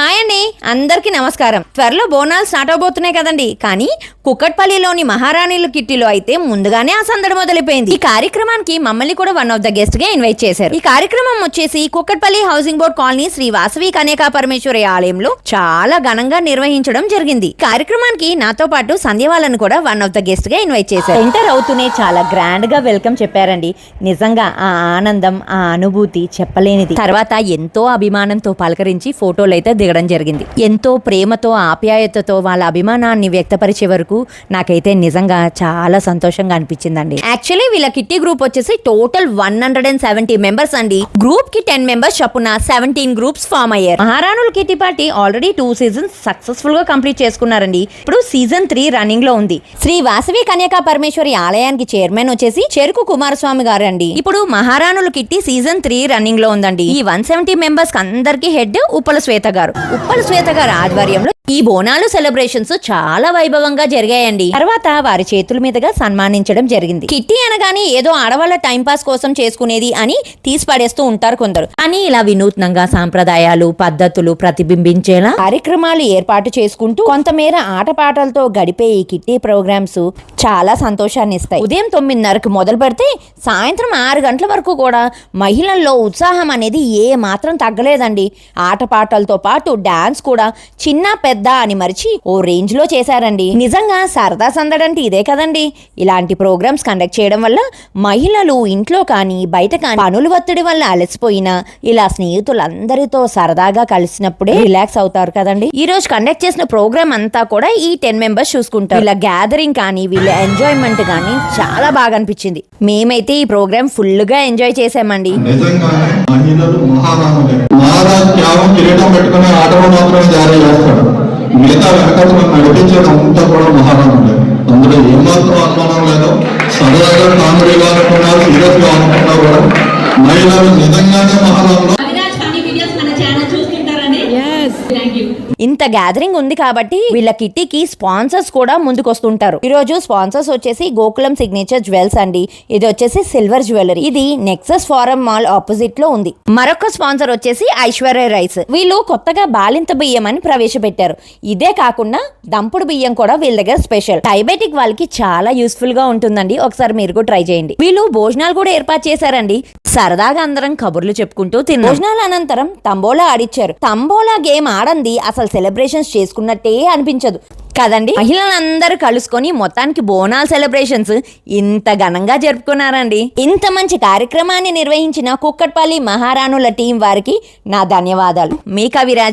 Hi అండి, అందరికీ నమస్కారం. త్వరలో బోనాలు స్టార్ట్ అవబోతున్నాయి కదండి. కానీ కుక్కట్పల్లిలోని మహారాణిల కిట్టిలో అయితే ముందుగానే ఆ సందడి మొదలైపోయింది. ఈ కార్యక్రమానికి మమ్మల్ని కూడా వన్ ఆఫ్ ద గెస్ట్ గా ఇన్వైట్ చేశారు. ఈ కార్యక్రమం వచ్చేసి Kukatpally housing board colony Shri Vasavi Kanyaka Parameshwari ఆలయంలో చాలా ఘనంగా నిర్వహించడం జరిగింది. కార్యక్రమానికి నాతో పాటు సంధ్య వాళ్ళని కూడా వన్ ఆఫ్ ద గెస్ట్ గా ఇన్వైట్ చేశారు. ఎంటర్ అవుతూనే చాలా గ్రాండ్ గా వెల్కమ్ చెప్పారండి. నిజంగా ఆ ఆనందం, ఆ అనుభూతి చెప్పలేనిది. తర్వాత ఎంతో అభిమానంతో పలకరించి ఫోటోలు అయితే దిగడం జరిగింది. ఎంతో ప్రేమతో ఆప్యాయతతో వాళ్ళ అభిమానాన్ని వ్యక్తపరిచే వరకు నాకైతే నిజంగా చాలా సంతోషంగా అనిపించిందండి. యాక్చువల్లీ వీళ్ళ కిట్టి గ్రూప్ వచ్చేసి టోటల్ 170 మెంబర్స్ అండి. గ్రూప్ కి 10 మెంబర్స్ చొప్పున 17 గ్రూప్స్ ఫామ్ అయ్యారు. మహారాణుల kitty party already 2 seasons successful గా కంప్లీట్ చేసుకున్నారండి. ఇప్పుడు సీజన్ 3 రన్నింగ్ లో ఉంది. శ్రీ వాసవి కన్యకా పరమేశ్వరి ఆలయానికి చైర్మన్ వచ్చేసి చెరుకు కుమారస్వామి గారు అండి. ఇప్పుడు మహారాణుల కిట్టి సీజన్ 3 రన్నింగ్ లో ఉందండి. ఈ 170 మెంబర్స్ అందరికీ హెడ్ ఉప్పల శ్వేత గారు. ఉప్పల శ్వేత గారి ఆధ్వర్యంలో ఈ బోనాలు సెలబ్రేషన్స్ చాలా వైభవంగా జరిగాయండి. తర్వాత వారి చేతుల మీదుగా సన్మానించడం జరిగింది. కిట్టి అనగానే ఏదో ఆడవాళ్ళ టైం పాస్ కోసం చేసుకునేది అని తీసి పడేస్తూ ఉంటారు కొందరు. అని ఇలా వినూత్నంగా సాంప్రదాయాలు, పద్ధతులు ప్రతిబింబించేలా కార్యక్రమాలు ఏర్పాటు చేసుకుంటూ కొంతమేర ఆటపాటలతో గడిపే ఈ కిట్టి ప్రోగ్రామ్స్ చాలా సంతోషాన్ని ఇస్తాయి. ఉదయం 9:30కు మొదలు పెడితే సాయంత్రం 6 గంటల వరకు కూడా మహిళల్లో ఉత్సాహం అనేది ఏ మాత్రం తగ్గలేదండి. ఆటపాటలతో పాటు డాన్స్ కూడా చిన్న పెద్ద అని మరిచి ఓ రేంజ్ లో చేశారండి. నిజంగా సరదా సందడంటే ఇదే కదండి. ఇలాంటి ప్రోగ్రామ్స్ కండక్ట్ చేయడం వల్ల మహిళలు ఇంట్లో కానీ బయట కానీ పనుల ఒత్తిడి వల్ల అలసిపోయినా ఇలా స్నేహితులందరితో సరదాగా కలిసినప్పుడే రిలాక్స్ అవుతారు కదండి. ఈ రోజు కండక్ట్ చేసిన ప్రోగ్రామ్ అంతా కూడా ఈ 10 మెంబర్స్ చూసుకుంటారు. వీళ్ళ గ్యాదరింగ్ కానీ వీళ్ళ ఎంజాయ్మెంట్ కానీ చాలా బాగా అనిపించింది. మేమైతే ఈ ప్రోగ్రామ్ ఫుల్ గా ఎంజాయ్ చేసామండి. మిగతా వెనకాల నడిపించేదంతా కూడా మహారాణులే. అందులో ఏమాత్రం అనుమానం లేదు. సరదాగా కామెడీగా అనుకున్నారు, సీరియస్ గా అనుకున్నా కూడా మహిళలు నిజంగానే మహారాణులు. ఇంత గ్యాదరింగ్ ఉంది కాబట్టి వీళ్ళ కిట్టికి స్పాన్సర్స్ కూడా ముందుకు వస్తుంటారు. ఈ రోజు స్పాన్సర్స్ వచ్చేసి గోకులం సిగ్నేచర్ జ్యువెల్స్ అండి. ఇది వచ్చేసి సిల్వర్ జ్యువెలరీ. ఇది నెక్సస్ ఫారం మాల్ ఆపోజిట్ లో ఉంది. మరొక స్పాన్సర్ వచ్చేసి ఐశ్వర్య రైస్. వీళ్ళు కొత్తగా బాలింత బియ్యం అని ప్రవేశపెట్టారు. ఇదే కాకుండా దంపుడు బియ్యం కూడా వీళ్ళ దగ్గర స్పెషల్. డయాబెటిక్ వాళ్ళకి చాలా యూస్ఫుల్ గా ఉంటుందండి. ఒకసారి మీరు కూడా ట్రై చేయండి. వీళ్ళు భోజనాలు కూడా ఏర్పాటు చేశారండి. సరదాగా అందరం కబుర్లు చెప్పుకుంటూ తిన్నాం. భోజనాల అనంతరం తంబోలా ఆడిచ్చారు. తంబోలా గేమ్ ఆడంది అసలు సెలబ్రేషన్స్ చేసుకున్నట్టే అనిపించదు కదండి. మహిళలందరూ కలుసుకొని మొత్తానికి బోనాల్ సెలబ్రేషన్స్ ఇంత ఘనంగా జరుపుకున్నారండి. ఇంత మంచి కార్యక్రమాన్ని నిర్వహించిన కుక్కట్పల్లి మహారాణుల టీం వారికి నా ధన్యవాదాలు. మీ కవిరాజ్.